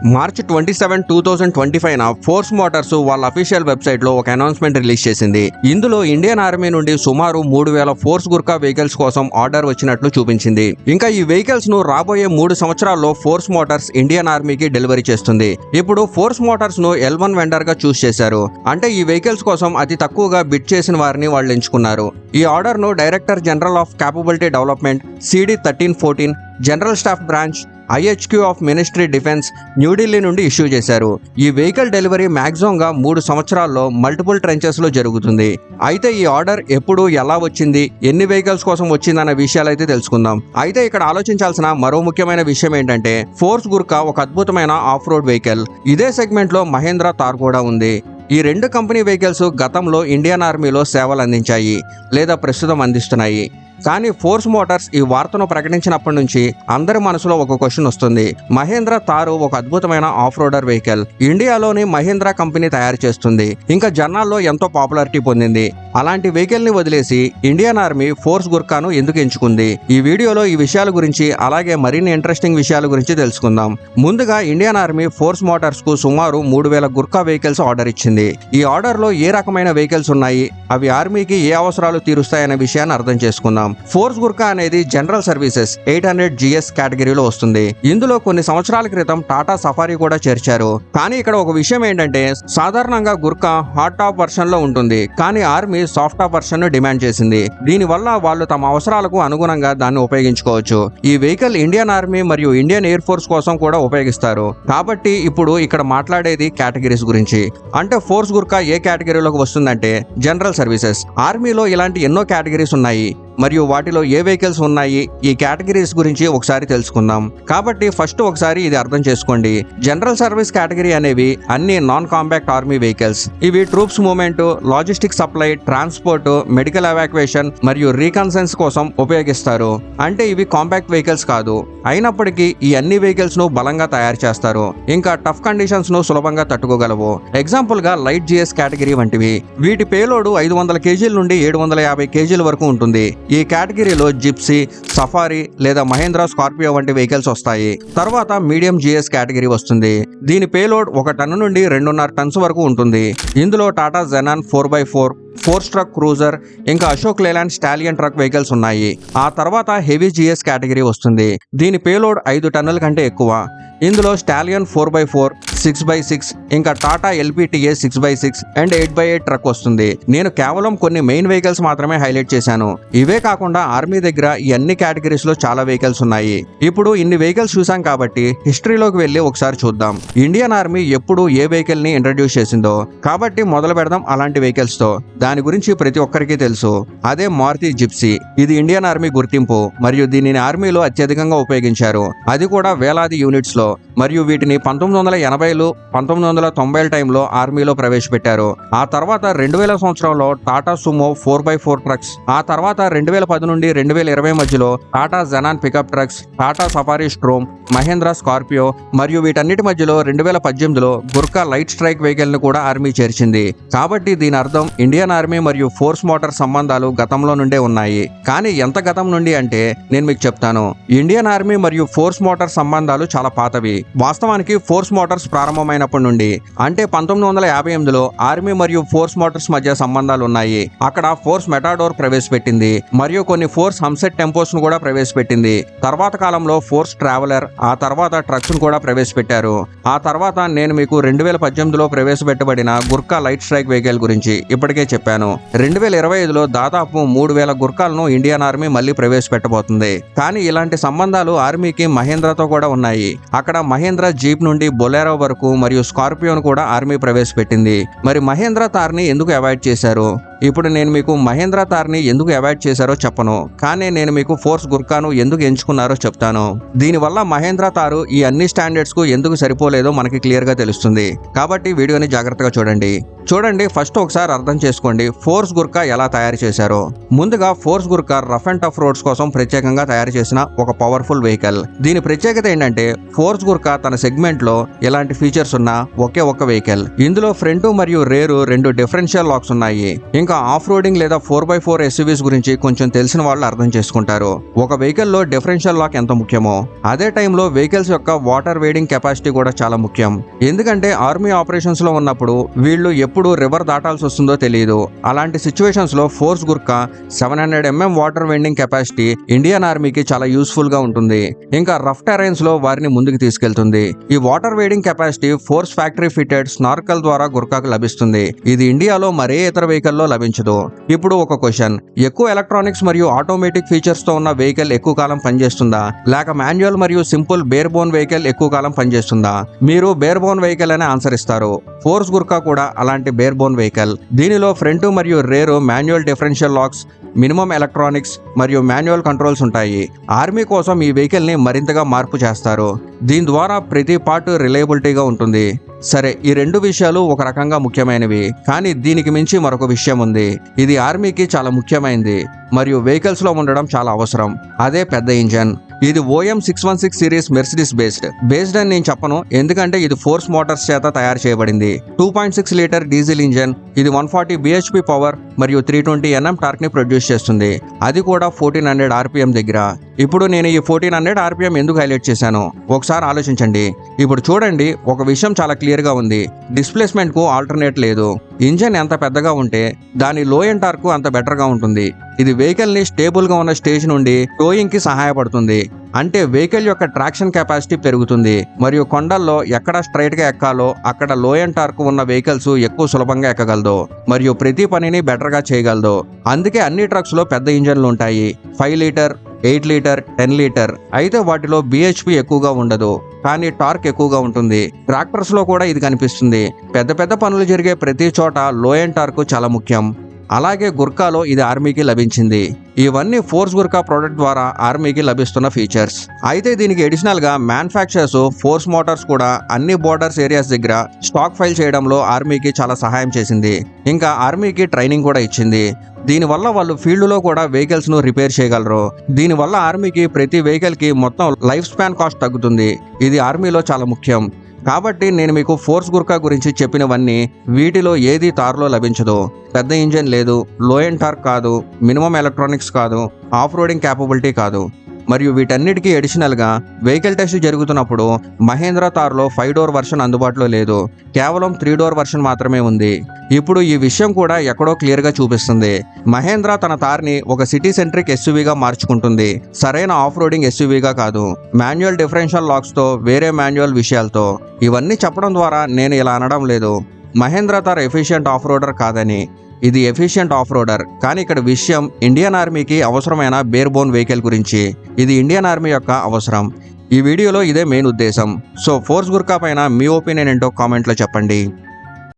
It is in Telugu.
మార్చ్ 27, 2025న ఫోర్స్ మోటార్స్ వాళ్ళ అఫీషియల్ వెబ్సైట్ లో ఒక అనౌన్స్మెంట్ రిలీజ్ చేసింది. ఇందులో ఇండియన్ ఆర్మీ నుండి సుమారు 3000 ఫోర్స్ గుర్కా వెహికల్స్ కోసం ఆర్డర్ వచ్చినట్లు చూపించింది. ఇంకా ఈ వెహికల్స్ ను రాబోయే 3 సంవత్సరాల్లో ఫోర్స్ మోటార్స్ ఇండియన్ ఆర్మీకి డెలివరీ చేస్తుంది. ఇప్పుడు ఫోర్స్ మోటార్స్ ను L1 వెండర్ గా చూస్ చేశారు. అంటే ఈ వెహికల్స్ కోసం అతి తక్కువగా బిడ్ చేసిన వారిని వాళ్ళు ఎంచుకున్నారు. ఈ ఆర్డర్ ను director general of capability development CD 1314 general staff branch IHQ of ministry defence New Delhi నుండి ఇష్యూ చేశారు. ఈ వెహికల్ డెలివరీ మ్యాక్సిమంగా 3 సంవత్సరాల్లో మల్టిపుల్ ట్రెంచెస్ లో జరుగుతుంది. అయితే ఈ ఆర్డర్ ఎప్పుడు, ఎలా వచ్చింది, ఎన్ని వెహికల్స్ కోసం వచ్చిందన్న విషయాలు అయితే తెలుసుకుందాం. అయితే ఇక్కడ ఆలోచించాల్సిన మరో ముఖ్యమైన విషయం ఏంటంటే ఫోర్స్ గుర్కా ఒక అద్భుతమైన ఆఫ్ రోడ్ వెహికల్. ఇదే సెగ్మెంట్ లో మహేంద్ర థార్ కూడా ఉంది. ఈ 2 కంపెనీ వెహికల్స్ గతంలో ఇండియన్ ఆర్మీలో సేవలు అందించాయి లేదా ప్రస్తుతం అందిస్తున్నాయి. కానీ ఫోర్స్ మోటార్స్ ఈ వార్తను ప్రకటించినప్పటి నుంచి అందరి మనసులో ఒక క్వశ్చన్ వస్తుంది. మహేంద్ర థార్ ఒక అద్భుతమైన ఆఫ్ రోడర్ వెహికల్. ఇండియాలోని మహేంద్ర కంపెనీ తయారు చేస్తుంది. ఇంకా జనాల్లో ఎంతో పాపులారిటీ పొందింది. అలాంటి వెహికల్ ని వదిలేసి ఇండియన్ ఆర్మీ ఫోర్స్ గుర్కాను ఎందుకు ఎంచుకుంది? ఈ వీడియోలో ఈ విషయాల గురించి అలాగే మరిన్ని ఇంట్రెస్టింగ్ విషయాల గురించి తెలుసుకుందాం. ముందుగా ఇండియన్ ఆర్మీ ఫోర్స్ మోటార్స్ కు సుమారు 3000 గుర్కా వెహికల్స్ ఆర్డర్ ఇచ్చింది. ఈ ఆర్డర్ లో ఏ రకమైన వెహికల్స్ ఉన్నాయి, అవి ఆర్మీకి ఏ అవసరాలు తీరుస్తాయనే విషయాన్ని అర్థం చేసుకుందాం. ఫోర్స్ గుర్కా అనేది జనరల్ సర్వీసెస్ 800 GS కేటగిరీలో వస్తుంది. ఇందులో కొన్ని సంవత్సరాల క్రితం టాటా సఫారీ కూడా చేర్చారు. కానీ ఇక్కడ ఒక విషయం ఏంటంటే సాధారణంగా గుర్కా హాట్ టాప్ వర్షన్ లో ఉంటుంది. కానీ ఆర్మీ సాఫ్ట్ టాప్ వర్షన్ ను డిమాండ్ చేసింది. దీనివల్ల వాళ్ళు తమ అవసరాలకు అనుగుణంగా దాన్ని ఉపయోగించుకోవచ్చు. ఈ వెహికల్ ఇండియన్ ఆర్మీ మరియు ఇండియన్ ఎయిర్ ఫోర్స్ కోసం కూడా ఉపయోగిస్తారు. కాబట్టి ఇప్పుడు ఇక్కడ మాట్లాడేది కేటగిరీస్ గురించి. అంటే ఫోర్స్ గుర్కా ఏ కేటగిరీలోకి వస్తుందంటే జనరల్ సర్వీసెస్. ఆర్మీలో ఇలాంటి ఎన్నో కేటగిరీస్ ఉన్నాయి మరియు వాటిలో ఏ వెహికల్స్ ఉన్నాయి, ఈ కేటగిరీస్ గురించి ఒకసారి తెలుసుకుందాం. కాబట్టి ఫస్ట్ ఒకసారి ఇది అర్థం చేసుకోండి. జనరల్ సర్వీస్ కేటగిరీ అనేవి అన్ని నాన్ కాంపాక్ట్ ఆర్మీ వెహికల్స్. ఇవి troops movement, logistic supply, transport, medical evacuation మరియు రీకన్సెన్స్ కోసం ఉపయోగిస్తారు. అంటే ఇవి కాంపాక్ట్ వెహికల్స్ కాదు. అయినప్పటికీ ఈ అన్ని వెహికల్స్ ను బలంగా తయారు చేస్తారు. ఇంకా టఫ్ కండిషన్స్ ను సులభంగా తట్టుకోగలవు. ఎగ్జాంపుల్ గా లైట్ GS కేటగిరీ వంటివి. వీటి పేలోడ్ 500 kg నుండి 750 kg వరకు ఉంటుంది. ఈ కేటగిరీలో జిప్సీ, సఫారీ లేదా మహేంద్ర స్కార్పియో వంటి వెహికల్స్ వస్తాయి. తర్వాత మీడియం GS కేటగిరీ వస్తుంది. దీని పేలోడ్ 1 టన్ను నుండి 2.5 టన్స్ వరకు ఉంటుంది. ఇందులో Tata Xenon 4x4, Force truck Cruiser, ఇంకా Ashok Leyland Stallion truck vehicles ఉన్నాయి. ఆ తర్వాత హెవీ GS కేటగిరీ వస్తుంది. దీని పేలోడ్ 5 టన్నుల కంటే ఎక్కువ. ఇందులో స్టాలియన్ 4x4, 6x6, ఇంకా Tata LPTA 6x6 and 8x8 truck వస్తుంది. నేను కేవలం కొన్ని మెయిన్ వెహికల్స్ మాత్రమే హైలైట్ చేశాను. ఇవే కాకుండా ఆర్మీ దగ్గర ఈ అన్ని కేటగిరీస్ లో చాలా వెహికల్స్ ఉన్నాయి. ఇప్పుడు ఇన్ని వెహికల్స్ చూసాం కాబట్టి హిస్టరీలోకి వెళ్ళి ఒకసారి చూద్దాం. ఇండియన్ ఆర్మీ ఎప్పుడు ఏ వెహికల్ ని ఇంట్రడ్యూస్ చేసిందో. కాబట్టి మొదలు పెడదాం అలాంటి వెహికల్స్ తో. దాని గురించి ప్రతి ఒక్కరికి తెలుసు. అదే మారుతి జిప్సీ. ఇది ఇండియన్ ఆర్మీ గుర్తింపు మరియు దీనిని ఆర్మీలో అత్యధికంగా ఉపయోగించారు. అది కూడా వేలాది యూనిట్స్ లో. మరియు వీటిని 1980లు 1990ల టైంలో ఆర్మీలో ప్రవేశపెట్టారు. ఆ తర్వాత 2000 సంవత్సరంలో టాటా సుమో 4x4 ట్రక్స్, ఆ తర్వాత 2010 నుండి 2020 మధ్యలో Tata Xenon pickup trucks, Tata Safari Storme, Mahindra Scorpio మరియు వీటన్నిటి మధ్యలో 2018లో గుర్కా లైట్ స్ట్రైక్ వెహికల్ ను కూడా ఆర్మీ చేర్చింది. కాబట్టి దీని అర్థం ఇండియన్ ఆర్మీ మరియు ఫోర్స్ మోటార్ సంబంధాలు గతంలో నుండే ఉన్నాయి. కానీ ఎంత గతం నుండి అంటే నేను మీకు చెప్తాను. ఇండియన్ ఆర్మీ మరియు ఫోర్స్ మోటార్ సంబంధాలు చాలా పాతవి. వాస్తవానికి ఫోర్స్ మోటార్స్ ప్రారంభమైనప్పటి నుండి అంటే 1958లో ఆర్మీ మరియు ఫోర్స్ మోటార్స్ మధ్య సంబంధాలు ఉన్నాయి. అక్కడ ఫోర్స్ మెటాడోర్ ప్రవేశపెట్టింది మరియు కొన్ని ఫోర్స్ హంసెట్ టెంపోస్ ను కూడా ప్రవేశపెట్టింది. తర్వాత కాలంలో ఫోర్స్ ట్రావెలర్, ఆ తర్వాత ట్రక్స్ ను కూడా ప్రవేశపెట్టారు. ఆ తర్వాత నేను మీకు 2018లో ప్రవేశపెట్టబడిన గుర్కా లైట్ స్ట్రైక్ వెహికల్ గురించి ఇప్పటికే చెప్పాను. 2025లో దాదాపు 3000 గుర్కాలను ఇండియన్ ఆర్మీ మళ్ళీ ప్రవేశపెట్టబోతుంది. కానీ ఇలాంటి సంబంధాలు ఆర్మీకి మహేంద్రతో కూడా ఉన్నాయి. అక్కడ మహేంద్ర జీప్ నుండి బొలెరో వరకు మరియు స్కార్పియోను కూడా ఆర్మీ ప్రవేశపెట్టింది. మరి మహేంద్ర థార్ని ఎందుకు అవాయిడ్ చేశారు? ఇప్పుడు నేను మీకు మహేంద్ర థార్ని ఎందుకు అవాయిడ్ చేశారో చెప్పను, కానీ నేను మీకు ఫోర్స్ గుర్కాను ఎందుకు ఎంచుకున్నారో చెప్తాను. దీనివల్ల మహేంద్ర థారు ఈ అన్ని స్టాండర్డ్స్ కు ఎందుకు సరిపోలేదో మనకి క్లియర్ గా తెలుస్తుంది. కాబట్టి వీడియోని జాగ్రత్తగా చూడండి. ఫస్ట్ ఒకసారి అర్థం చేసుకోండి ఫోర్స్ గుర్కా ఎలా తయారు చేశారో. ముందుగా force Gurkha rough and tough roads కోసం ప్రత్యేకంగా తయారు చేసిన ఒక పవర్ఫుల్ వెహికల్. దీని ప్రత్యేకత ఏంటంటే ఫోర్స్ గుర్కా తన సెగ్మెంట్ లో ఎలాంటి ఫీచర్స్ ఉన్న ఒకే ఒక్క వెహికల్. ఇందులో ఫ్రంట్ మరియు రేరు 2 డిఫరెన్షియల్ లాక్స్ ఉన్నాయి. ఇంకా ఇంకా ఆఫ్ రోడింగ్ లేదా 4x4 ఎస్యూవీస్ గురించి కొంచెం తెలిసిన వాళ్ళు అర్థం చేసుకుంటారు. ఒక వెహికల్ లో డిఫరెన్షియల్ లాక్ ఎంత ముఖ్యమో అదే టైంలో వెహికల్స్ యొక్క వాటర్ వేడింగ్ కెపాసిటీ కూడా చాలా ముఖ్యం. ఎందుకంటే ఆర్మీ ఆపరేషన్స్ లో ఉన్నప్పుడు వీళ్ళు ఎప్పుడు రివర్ దాటాల్సి వస్తుందో తెలియదు. అలాంటి సిచ్యువేషన్స్ లో force Gurkha 700 mm water vending capacity Indian ఆర్మీకి చాలా యూస్ఫుల్ గా ఉంటుంది. ఇంకా రఫ్ టెరైన్స్ లో వారిని ముందుకు తీసుకెళ్తుంది. ఈ water wading capacity Force factory fitted snorkel ద్వారా గుర్కాకు లభిస్తుంది. ఇది ఇండియాలో మరే ఇతర వెహికల్ లో లభించదు. ఇప్పుడు ఒక క్వశ్చన్, ఎక్కువ ఎలక్ట్రానిక్స్ మరియు ఆటోమేటిక్ ఫీచర్స్ తో ఉన్న వెహికల్ ఎక్కువ కాలం పనిచేస్తుందా, లేక మాన్యువల్ మరియు సింపుల్ బేర్ బోన్ వెహికల్ ఎక్కువ కాలం పనిచేస్తుందా? మీరు బేర్ బోన్ వెహికల్ అనే ఆన్సర్ ఇస్తారు. ఫోర్స్ గుర్కా కూడా అలాంటి బేర్ బోన్ వెహికల్. దీనిలో ఫ్రంట్ మరియు rear manual differential locks, minimum electronics మరియు మాన్యువల్ కంట్రోల్స్ ఉంటాయి. ఆర్మీ కోసం ఈ వెహికల్ ని మరింతగా మార్పు చేస్తారు. దీని ద్వారా ప్రతి పార్ట్ రిలయబిలిటీగా ఉంటుంది. సరే, ఈ రెండు విషయాలు ఒక రకంగా ముఖ్యమైనవి, కానీ దీనికి మించి మరొక విషయం ఉంది. ఇది ఆర్మీకి చాలా ముఖ్యమైనది మరియు వెహికల్స్ లో ఉండడం చాలా అవసరం. అదే పెద్ద ఇంజన్. ఇది OM 616 సిరీస్ మెర్సిడీస్ బేస్డ్ అని నేను చెప్పను, ఎందుకంటే ఇది ఫోర్స్ మోటార్స్ చేత తయారు చేయబడింది. 2.6 లీటర్ డీజిల్ ఇంజన్. ఇది 140 bhp పవర్ మరియు 320 Nm టార్క్ ని ప్రొడ్యూస్ చేస్తుంది. అది కూడా 1400 RPM దగ్గర. ఇప్పుడు నేను ఈ 1400 RPM ఎందుకు హైలైట్ చేశాను ఒకసారి ఆలోచించండి. ఇప్పుడు చూడండి, ఒక విషయం చాలా క్లియర్ గా ఉంది. డిస్ప్లేస్మెంట్ కు ఆల్టర్నేట్ లేదు. ఇంజన్ ఎంత పెద్దగా ఉంటే దాని లో ఎండ్ టార్క్ అంత బెటర్ గా ఉంటుంది. ఇది వెహికల్ ని స్టేబుల్ గా ఉన్న స్టేజ్ నుండి టోయింగ్ కి సహాయపడుతుంది. అంటే వెహికల్ యొక్క ట్రాక్షన్ కెపాసిటీ పెరుగుతుంది మరియు కొండల్లో ఎక్కడ స్ట్రైట్ గా ఎక్కాలో అక్కడ లో ఎండ్ టార్క్ ఉన్న వెహికల్స్ ఎక్కువ సులభంగా ఎక్కగలదు మరియు ప్రతి పనిని బెటర్ గా చేయగలదు. అందుకే అన్ని ట్రక్స్ లో పెద్ద ఇంజన్లు ఉంటాయి. 5 లీటర్, 8 లీటర్, 10 లీటర్. అయితే వాటిలో BHP ఎక్కువగా ఉండదు, కానీ టార్క్ ఎక్కువగా ఉంటుంది. ట్రాక్టర్స్ లో కూడా ఇది కనిపిస్తుంది. పెద్ద పెద్ద పనులు జరిగే ప్రతి చోట లో ఎండ్ టార్క్ చాలా ముఖ్యం. అలాగే గుర్కాలో ఇది ఆర్మీకి లభించింది. ఇవన్నీ ఫోర్స్ గుర్కా ప్రోడక్ట్ ద్వారా ఆర్మీకి లభిస్తున్న ఫీచర్స్. అయితే దీనికి అడిషనల్ గా మ్యానుఫ్యాక్చరర్స్ ఫోర్స్ మోటార్స్ కూడా అన్ని బోర్డర్స్ ఏరియాస్ దగ్గర స్టాక్ ఫైల్ చేయడంలో ఆర్మీకి చాలా సహాయం చేసింది. ఇంకా ఆర్మీకి ట్రైనింగ్ కూడా ఇచ్చింది. దీనివల్ల వాళ్ళు ఫీల్డ్ లో కూడా వెహికల్స్ ను రిపేర్ చేయగలరు. దీనివల్ల ఆర్మీకి ప్రతి వెహికల్ కి మొత్తం లైఫ్ స్పాన్ కాస్ట్ తగ్గుతుంది. ఇది ఆర్మీలో చాలా ముఖ్యం. కాబట్టి నేను మీకు ఫోర్స్ గుర్కా గురించి చెప్పినవన్నీ వీటిలో ఏది తారులో లభించదు. పెద్ద ఇంజన్ లేదు, లో ఎండ్ టార్క్ కాదు, మినిమం ఎలక్ట్రానిక్స్ కాదు, ఆఫ్ రోడింగ్ క్యాపబిలిటీ కాదు. మరియు వీటన్నిటికీ అడిషనల్ గా వెహికల్ టెస్ట్ జరుగుతున్నప్పుడు మహేంద్ర తార్లో 5 డోర్ వర్షన్ అందుబాటులో లేదు. కేవలం 3 డోర్ వర్షన్ మాత్రమే ఉంది. ఇప్పుడు ఈ విషయం కూడా ఎక్కడో క్లియర్ గా చూపిస్తుంది. మహేంద్ర తన తార్ని ఒక సిటీ సెంట్రిక్ ఎస్యూవీగా మార్చుకుంటుంది, సరైన ఆఫ్ రోడింగ్ ఎస్యూవీగా కాదు. మాన్యువల్ డిఫరెన్షియల్ లాక్స్ తో, వేరే మాన్యువల్ విషయాలతో. ఇవన్నీ చెప్పడం ద్వారా నేను ఇలా అనడం లేదు మహేంద్ర తార్ ఎఫిషియంట్ ఆఫ్ రోడర్ కాదని. ఇది ఎఫిషియంట్ ఆఫ్ రోడర్. కానీ ఇక్కడ విషయం ఇండియన్ ఆర్మీకి అవసరమైన బేర్ బోన్ వెహికల్ గురించి. ఇది ఇండియన్ ఆర్మీ యొక్క అవసరం. ఈ వీడియోలో ఇదే మెయిన్ ఉద్దేశం. సో ఫోర్స్ గుర్కా పైన మీ ఒపీనియన్ ఏంటో కామెంట్లో చెప్పండి.